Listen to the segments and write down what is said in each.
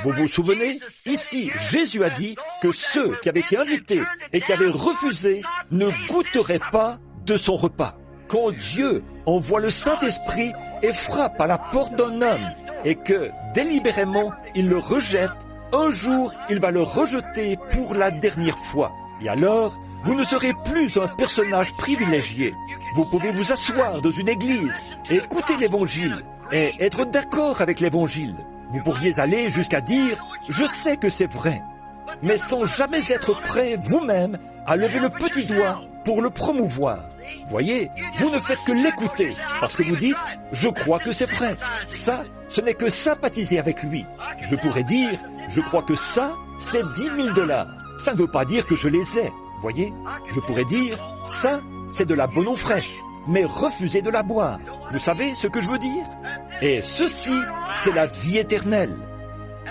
Vous vous souvenez? Ici, Jésus a dit que ceux qui avaient été invités et qui avaient refusé ne goûteraient pas de son repas. Quand Dieu envoie le Saint-Esprit et frappe à la porte d'un homme et que, délibérément, il le rejette, un jour, il va le rejeter pour la dernière fois. Et alors, vous ne serez plus un personnage privilégié. Vous pouvez vous asseoir dans une église, écouter l'évangile et être d'accord avec l'évangile. Vous pourriez aller jusqu'à dire « Je sais que c'est vrai », mais sans jamais être prêt vous-même à lever le petit doigt pour le promouvoir. Voyez, vous ne faites que l'écouter parce que vous dites « Je crois que c'est vrai ». Ça, ce n'est que sympathiser avec lui. Je pourrais dire « Je crois que ça, c'est 10 000 $. Ça ne veut pas dire que je les ai. Voyez, je pourrais dire « Ça, c'est de la bonne eau fraîche », mais refuser de la boire. Vous savez ce que je veux dire? Et ceci, c'est la vie éternelle.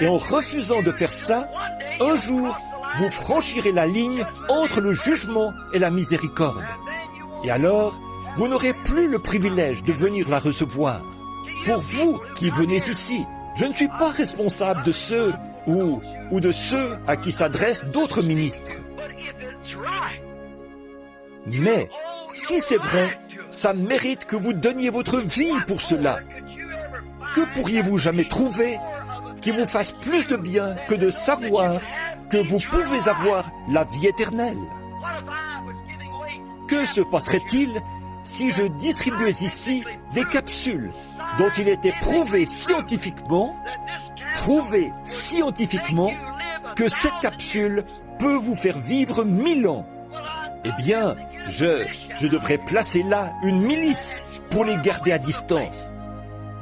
Et en refusant de faire ça, un jour, vous franchirez la ligne entre le jugement et la miséricorde. Et alors, vous n'aurez plus le privilège de venir la recevoir. Pour vous qui venez ici, je ne suis pas responsable de ceux ou de ceux à qui s'adressent d'autres ministres. Mais, si c'est vrai, ça mérite que vous donniez votre vie pour cela. Que pourriez-vous jamais trouver qui vous fasse plus de bien que de savoir que vous pouvez avoir la vie éternelle? Que se passerait-il si je distribuais ici des capsules dont il était prouvé scientifiquement que cette capsule peut vous faire vivre 1000 ans? Eh bien, je devrais placer là une milice pour les garder à distance.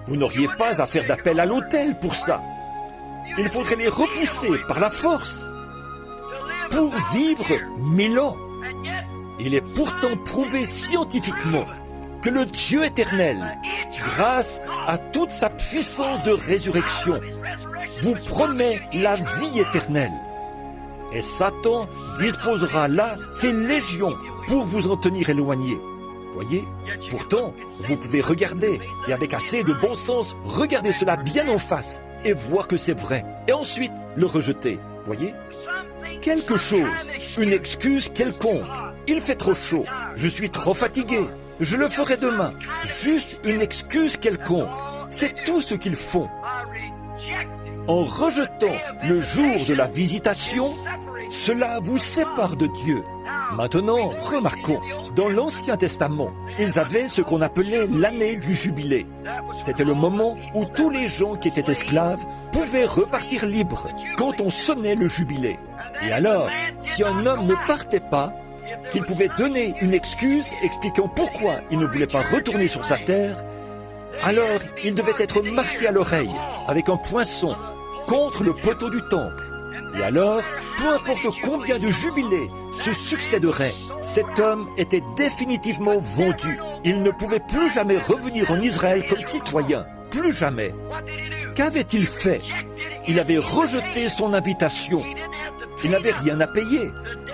Vous n'auriez pas à faire d'appel à l'autel pour ça. Il faudrait les repousser par la force pour vivre 1000 ans. Il est pourtant prouvé scientifiquement que le Dieu éternel, grâce à toute sa puissance de résurrection, vous promet la vie éternelle. Et Satan disposera là ses légions pour vous en tenir éloignés. Voyez? Pourtant, vous pouvez regarder, et avec assez de bon sens, regarder cela bien en face et voir que c'est vrai, et ensuite le rejeter. Voyez? Quelque chose, une excuse quelconque. Il fait trop chaud, je suis trop fatigué, je le ferai demain. Juste une excuse quelconque. C'est tout ce qu'ils font. En rejetant le jour de la visitation, cela vous sépare de Dieu. Maintenant, remarquons, dans l'Ancien Testament, ils avaient ce qu'on appelait l'année du jubilé. C'était le moment où tous les gens qui étaient esclaves pouvaient repartir libres quand on sonnait le jubilé. Et alors, si un homme ne partait pas, qu'il pouvait donner une excuse expliquant pourquoi il ne voulait pas retourner sur sa terre, alors il devait être marqué à l'oreille avec un poinçon contre le poteau du temple. Et alors, peu importe combien de jubilés se succéderaient, cet homme était définitivement vendu. Il ne pouvait plus jamais revenir en Israël comme citoyen. Plus jamais. Qu'avait-il fait? Il avait rejeté son invitation. Il n'avait rien à payer.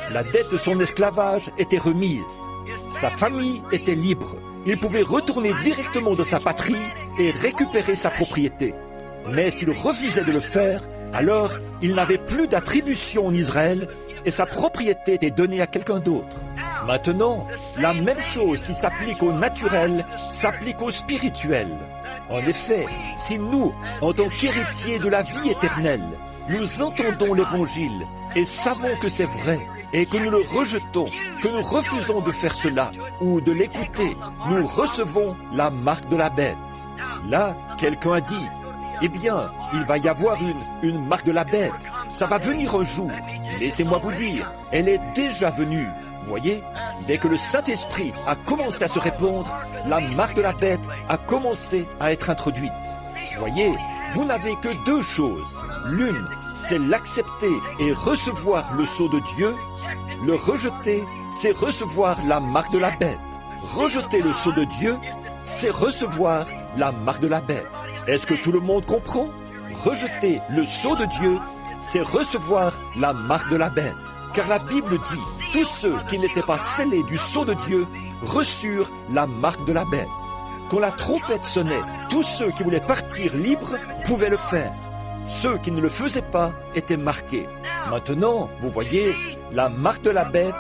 La dette de son esclavage était remise. Sa famille était libre. Il pouvait retourner directement dans sa patrie et récupérer sa propriété. Mais s'il refusait de le faire, alors il n'avait plus d'attribution en Israël et sa propriété était donnée à quelqu'un d'autre. Maintenant, la même chose qui s'applique au naturel s'applique au spirituel. En effet, si nous, en tant qu'héritiers de la vie éternelle, nous entendons l'Évangile et savons que c'est vrai et que nous le rejetons, que nous refusons de faire cela ou de l'écouter, nous recevons la marque de la bête. Là, quelqu'un a dit, eh bien, il va y avoir une marque de la bête. Ça va venir un jour. Laissez-moi vous dire, elle est déjà venue. Vous voyez, dès que le Saint-Esprit a commencé à se répandre, la marque de la bête a commencé à être introduite. Vous voyez, vous n'avez que deux choses. L'une, c'est l'accepter et recevoir le sceau de Dieu. Le rejeter, c'est recevoir la marque de la bête. Rejeter le sceau de Dieu, c'est recevoir la marque de la bête. Est-ce que tout le monde comprend? Rejeter le sceau de Dieu, c'est recevoir la marque de la bête. Car la Bible dit, tous ceux qui n'étaient pas scellés du sceau de Dieu reçurent la marque de la bête. Quand la trompette sonnait, tous ceux qui voulaient partir libres pouvaient le faire. Ceux qui ne le faisaient pas étaient marqués. Maintenant, vous voyez, la marque de la bête,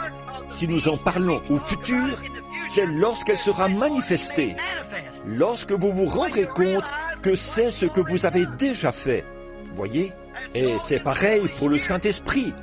si nous en parlons au futur, c'est lorsqu'elle sera manifestée, lorsque vous vous rendrez compte que c'est ce que vous avez déjà fait. Voyez? Et c'est pareil pour le Saint-Esprit.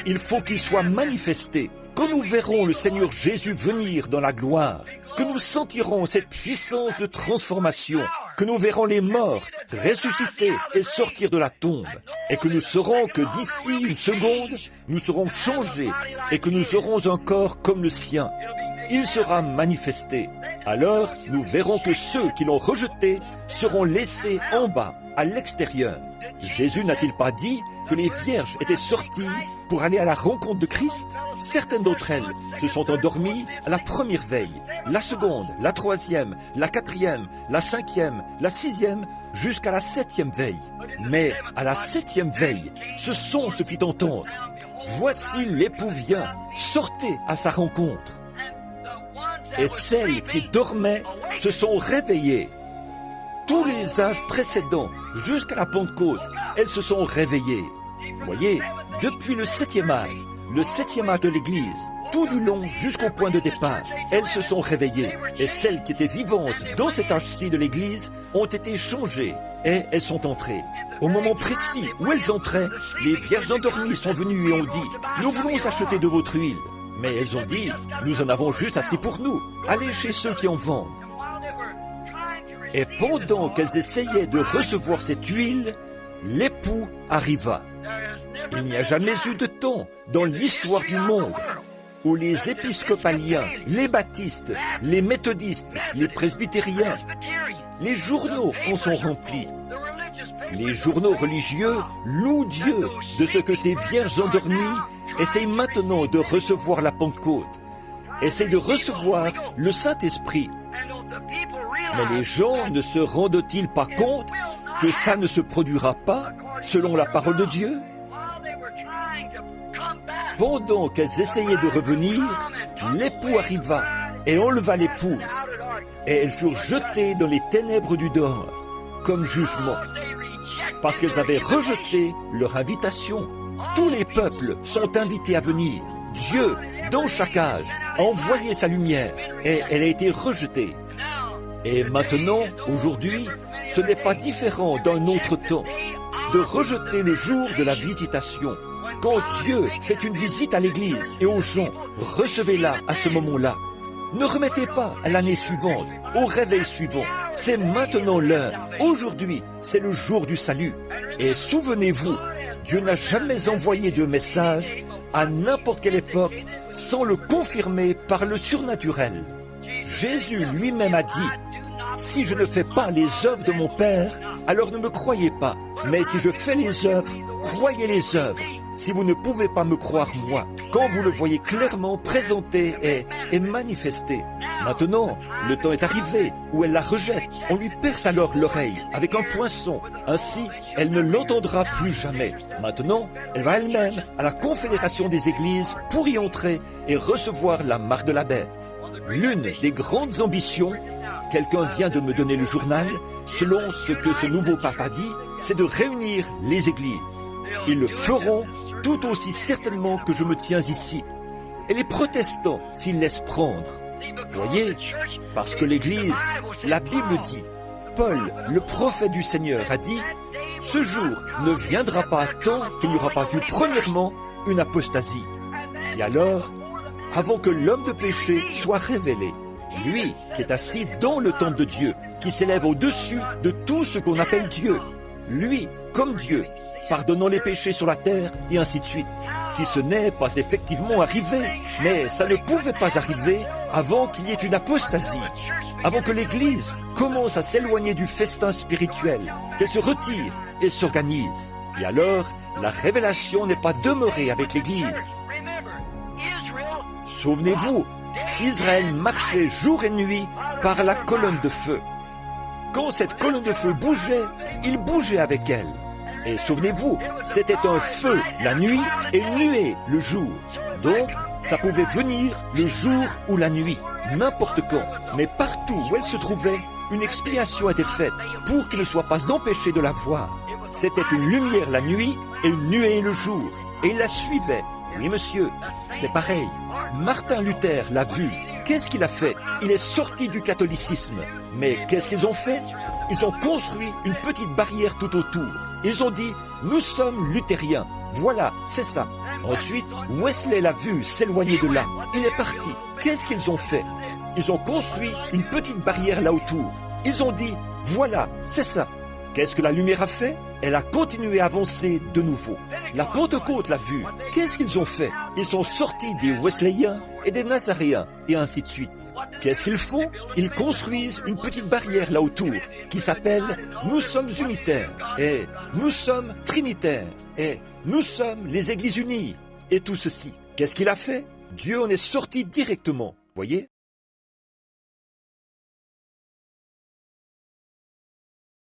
Il faut qu'il soit manifesté. Quand nous verrons le Seigneur Jésus venir dans la gloire, que nous sentirons cette puissance de transformation, que nous verrons les morts ressusciter et sortir de la tombe, et que nous saurons que d'ici une seconde, nous serons changés et que nous aurons un corps comme le sien. Il sera manifesté. Alors, nous verrons que ceux qui l'ont rejeté seront laissés en bas, à l'extérieur. Jésus n'a-t-il pas dit que les vierges étaient sorties pour aller à la rencontre de Christ? Certaines d'entre elles se sont endormies à la première veille, la seconde, la troisième, la quatrième, la cinquième, la sixième, jusqu'à la septième veille. Mais à la septième veille, ce son se fit entendre. Voici l'époux vient, sortez à sa rencontre. Et celles qui dormaient se sont réveillées. Tous les âges précédents, jusqu'à la Pentecôte, elles se sont réveillées. Voyez, depuis le septième âge de l'Église, tout du long jusqu'au point de départ, elles se sont réveillées. Et celles qui étaient vivantes dans cet âge-ci de l'Église ont été changées et elles sont entrées. Au moment précis où elles entraient, les vierges endormies sont venues et ont dit « Nous voulons acheter de votre huile ». Mais elles ont dit « Nous en avons juste assez pour nous. Allez chez ceux qui en vendent. » Et pendant qu'elles essayaient de recevoir cette huile, l'époux arriva. Il n'y a jamais eu de temps dans l'histoire du monde où les épiscopaliens, les baptistes, les méthodistes, les presbytériens, les journaux en sont remplis. Les journaux religieux louent Dieu de ce que ces vierges endormies essayent maintenant de recevoir la Pentecôte, essayent de recevoir le Saint-Esprit. Mais les gens ne se rendent-ils pas compte que ça ne se produira pas selon la parole de Dieu? Pendant qu'elles essayaient de revenir, l'époux arriva et enleva l'épouse, et elles furent jetées dans les ténèbres du dehors, comme jugement, parce qu'elles avaient rejeté leur invitation. Tous les peuples sont invités à venir. Dieu, dans chaque âge, a envoyé sa lumière, et elle a été rejetée. Et maintenant, aujourd'hui, ce n'est pas différent d'un autre temps, de rejeter le jour de la visitation. Quand Dieu fait une visite à l'Église et aux gens, recevez-la à ce moment-là. Ne remettez pas à l'année suivante, au réveil suivant. C'est maintenant l'heure. Aujourd'hui, c'est le jour du salut. Et souvenez-vous, Dieu n'a jamais envoyé de message à n'importe quelle époque sans le confirmer par le surnaturel. Jésus lui-même a dit « Si je ne fais pas les œuvres de mon Père, alors ne me croyez pas. Mais si je fais les œuvres, croyez les œuvres. Si vous ne pouvez pas me croire moi, quand vous le voyez clairement présenté et manifesté. Maintenant, le temps est arrivé où elle la rejette. On lui perce alors l'oreille avec un poinçon. Ainsi, elle ne l'entendra plus jamais. Maintenant, elle va elle-même à la confédération des églises pour y entrer et recevoir la marque de la bête. L'une des grandes ambitions, quelqu'un vient de me donner le journal, selon ce que ce nouveau pape a dit, c'est de réunir les églises. Ils le feront tout aussi certainement que je me tiens ici. Et les protestants s'ils laissent prendre. Voyez, parce que l'Église, la Bible dit, Paul, le prophète du Seigneur, a dit, ce jour ne viendra pas tant qu'il n'y aura pas vu premièrement une apostasie. Et alors, avant que l'homme de péché soit révélé, lui qui est assis dans le temple de Dieu, qui s'élève au-dessus de tout ce qu'on appelle Dieu, lui, comme Dieu, pardonnant les péchés sur la terre, et ainsi de suite. Si ce n'est pas effectivement arrivé, mais ça ne pouvait pas arriver avant qu'il y ait une apostasie, avant que l'Église commence à s'éloigner du festin spirituel, qu'elle se retire et s'organise. Et alors, la révélation n'est pas demeurée avec l'Église. Souvenez-vous, Israël marchait jour et nuit par la colonne de feu. Quand cette colonne de feu bougeait, il bougeait avec elle. Et souvenez-vous, c'était un feu la nuit et une nuée le jour. Donc, ça pouvait venir le jour ou la nuit, n'importe quand. Mais partout où elle se trouvait, une expiation était faite pour qu'il ne soit pas empêché de la voir. C'était une lumière la nuit et une nuée le jour. Et il la suivait. Oui, monsieur, c'est pareil. Martin Luther l'a vu. Qu'est-ce qu'il a fait? Il est sorti du catholicisme. Mais qu'est-ce qu'ils ont fait? Ils ont construit une petite barrière tout autour. Ils ont dit, nous sommes luthériens. Voilà, c'est ça. Ensuite, Wesley l'a vu s'éloigner de là. Il est parti. Qu'est-ce qu'ils ont fait? Ils ont construit une petite barrière là autour. Ils ont dit, voilà, c'est ça. Qu'est-ce que la lumière a fait? Elle a continué à avancer de nouveau. La Pentecôte l'a vu. Qu'est-ce qu'ils ont fait? Ils sont sortis des Wesleyens et des Nazaréens, et ainsi de suite. Qu'est-ce qu'ils font? Ils construisent une petite barrière là autour, qui s'appelle « Nous sommes unitaires » et « Nous sommes trinitaires » et « Nous sommes les Églises unies » et tout ceci. Qu'est-ce qu'il a fait? Dieu en est sorti directement, voyez?